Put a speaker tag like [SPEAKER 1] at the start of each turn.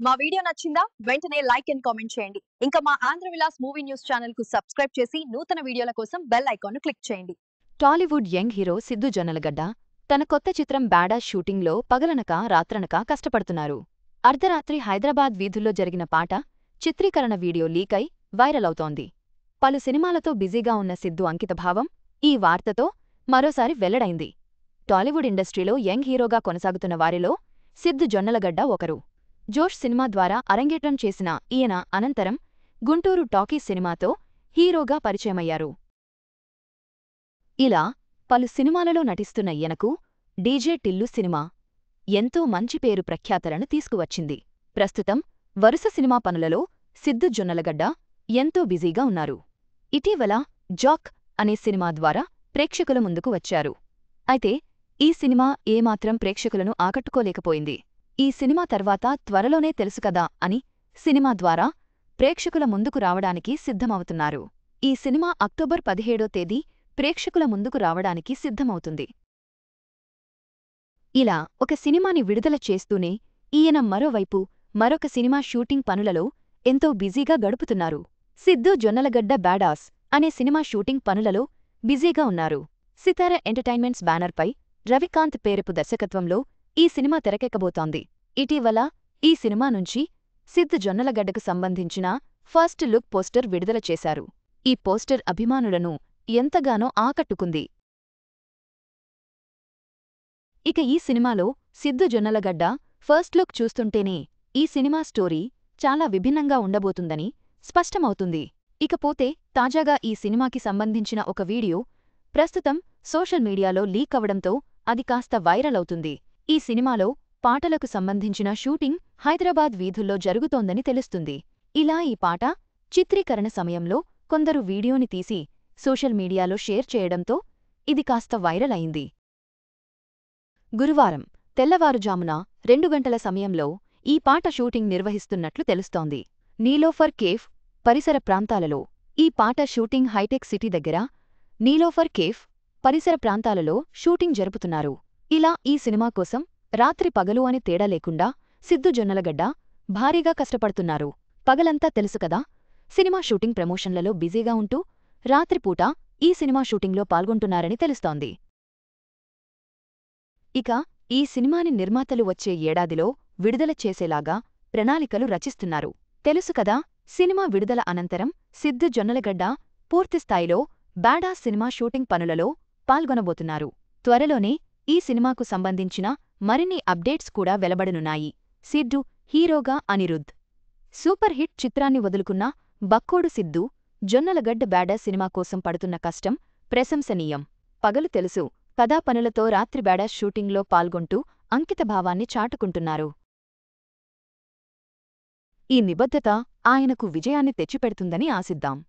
[SPEAKER 1] మా వీడియో నచ్చిందా? వెంటనే లైక్ అండ్ కామెంట్ చేయండి. ఇంకా మా Andhra Vilas movie news channel కు సబ్స్క్రైబ్ చేసి నూతన వీడియోల కోసం బెల్ ఐకాన్ ను క్లిక్ చేయండి.
[SPEAKER 2] టాలీవుడ్ యంగ్ హీరో సిద్దు జొన్నలగడ్డ తన కొత్త చిత్రం బ్యాడాస్ షూటింగ్లో పగలనక రాత్రనక కష్టపడుతున్నారు. అర్ధరాత్రి హైదరాబాద్ వీధుల్లో జరిగిన పాట చిత్రీకరణ వీడియో లీకై వైరల్ అవుతోంది. పలు సినిమాలతో బిజీగా ఉన్న సిద్దు అంకితభావం ఈ వార్తతో మరోసారి వెల్లడైంది. టాలీవుడ్ ఇండస్ట్రీలో యంగ్ హీరోగా కొనసాగుతున్న వారిలో సిద్దు జొన్నలగడ్డ ఒకరు. జోష్ సినిమా ద్వారా అరంగేట్రం చేసిన ఈయన అనంతరం గుంటూరు టాకీస్ సినిమాతో హీరోగా పరిచయమయ్యారు. ఇలా పలు సినిమాలలో నటిస్తున్న ఈయనకు డీజే టిల్లు సినిమా ఎంతో మంచి పేరు ప్రఖ్యాతలను తీసుకువచ్చింది. ప్రస్తుతం వరుస సినిమా పనులలో సిద్దు జొన్నలగడ్డ ఎంతో బిజీగా ఉన్నారు. ఇటీవల జాక్ అనే సినిమా ద్వారా ప్రేక్షకుల ముందుకు వచ్చారు. అయితే ఈ సినిమా ఏమాత్రం ప్రేక్షకులను ఆకట్టుకోలేకపోయింది. ఈ సినిమా తర్వాత త్వరలోనే తెలుసుకదా అని సినిమా ద్వారా ప్రేక్షకుల ముందుకు రావడానికి సిద్ధమవుతున్నారు. ఈ సినిమా అక్టోబర్ 17వ తేదీ ప్రేక్షకుల ముందుకు రావడానికి సిద్ధమవుతుంది. ఇలా ఒక సినిమాని విడుదల చేస్తూనే ఈయన మరోవైపు మరొక సినిమా షూటింగ్ పనులలో ఎంతో బిజీగా గడుపుతున్నారు. సిద్దు జొన్నలగడ్డ బ్యాడాస్ అనే సినిమా షూటింగ్ పనులలో బిజీగా ఉన్నారు. సితార ఎంటర్టైన్మెంట్స్ బ్యానర్పై రవికాంత్ పేరపు దర్శకత్వంలో ఈ సినిమా తెరకెక్కబోతోంది. ఇటీవల ఈ సినిమా నుంచి సిద్దు జొన్నలగడ్డకు సంబంధించిన ఫస్ట్ లుక్ పోస్టర్ విడుదల చేశారు. ఈ పోస్టర్ అభిమానులను ఎంతగానో ఆకట్టుకుంది. ఇక ఈ సినిమాలో సిద్దు జొన్నలగడ్డ ఫస్ట్ లుక్ చూస్తుంటేనే ఈ సినిమా స్టోరీ చాలా విభిన్నంగా ఉండబోతుందని స్పష్టమవుతుంది. ఇకపోతే తాజాగా ఈ సినిమాకి సంబంధించిన ఒక వీడియో ప్రస్తుతం సోషల్ మీడియాలో లీక్ అవడంతో అది కాస్త వైరల్ అవుతుంది. ఈ సినిమాలో పాటలకు సంబంధించిన షూటింగ్ హైదరాబాద్ వీధుల్లో జరుగుతోందని తెలుస్తుంది. ఇలా ఈ పాట చిత్రీకరణ సమయంలో కొందరు వీడియోని తీసి సోషల్ మీడియాలో షేర్ చేయడంతో ఇది కాస్త వైరల్ అయింది. గురువారం తెల్లవారుజామున 2 గంటల సమయంలో ఈ పాట షూటింగ్ నిర్వహిస్తున్నట్లు తెలుస్తోంది. నీలోఫర్ కేఫ్ పరిసర ప్రాంతాలలో ఈ పాట షూటింగ్ హైటెక్ సిటీ దగ్గర నీలోఫర్ కేఫ్ పరిసర ప్రాంతాలలో షూటింగ్ జరుపుతున్నారు. ఇలా ఈ సినిమా కోసం రాత్రి పగలు అని తేడా లేకుండా సిద్దు జొన్నలగడ్డ భారీగా కష్టపడుతున్నారు. పగలంతా తెలుసుకదా సినిమా షూటింగ్ ప్రమోషన్లలో బిజీగా ఉంటూ రాత్రిపూట ఈ సినిమా షూటింగ్లో పాల్గొంటున్నారని తెలుస్తోంది. ఇక ఈ సినిమాని నిర్మాతలు వచ్చే ఏడాదిలో విడుదల చేసేలాగా ప్రణాళికలు రచిస్తున్నారు. తెలుసుకదా సినిమా విడుదల అనంతరం సిద్దు జొన్నలగడ్డ పూర్తిస్థాయిలో బ్యాడాస్ సినిమా షూటింగ్ పనులలో పాల్గొనబోతున్నారు. త్వరలోనే ఈ సినిమాకు సంబంధించిన మరిన్ని అప్డేట్స్ కూడా వెలువడనున్నాయి. సిద్దు హీరోగా అనిరుద్ధ్ సూపర్ హిట్ చిత్రాన్ని వదులుకున్న బక్కోడు సిద్దు జొన్నలగడ్డ బ్యాడాస్ సినిమా కోసం పడుతున్న కష్టం ప్రశంసనీయం. పగలు తెలుసు కథా పనులతో రాత్రి బ్యాడాస్ షూటింగ్లో పాల్గొంటూ అంకితభావాన్ని చాటుకుంటున్నారు. ఈ నిబద్ధత ఆయనకు విజయాన్ని తెచ్చిపెడుతుందని ఆశిద్దాం.